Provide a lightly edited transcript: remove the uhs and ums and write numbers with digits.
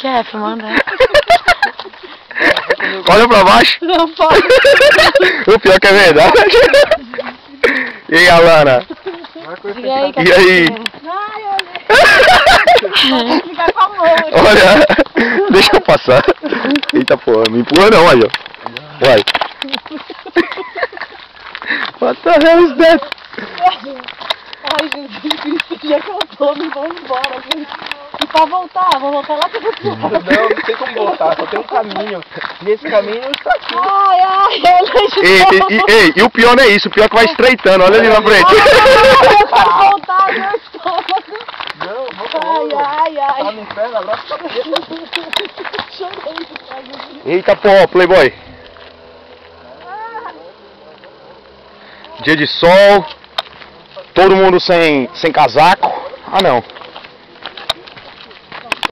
Quer filmando? Olha pra baixo. Não pode. O pior que é verdade. E aí, Alana? E aí, E aí? Ai, olha. Ficar com a mão. Olha, deixa eu passar. Eita porra, me empurra não, olha. Vai. What the hell is that? Ai, Jesus Cristo, já contou, me vamos embora, gente. E pra voltar, vou voltar lá pra você. Não sei como voltar, só tem um caminho. E esse caminho está aqui. Ai, olha. E o pior não é isso, o pior é que vai estreitando, olha ali na frente. Eu quero voltar, meu estômago. Não, vamos. Ai. Tá no inferno, abraça a cabeça. Chorei. Eita porra, Playboy. Dia de sol, todo mundo sem casaco. Ah não.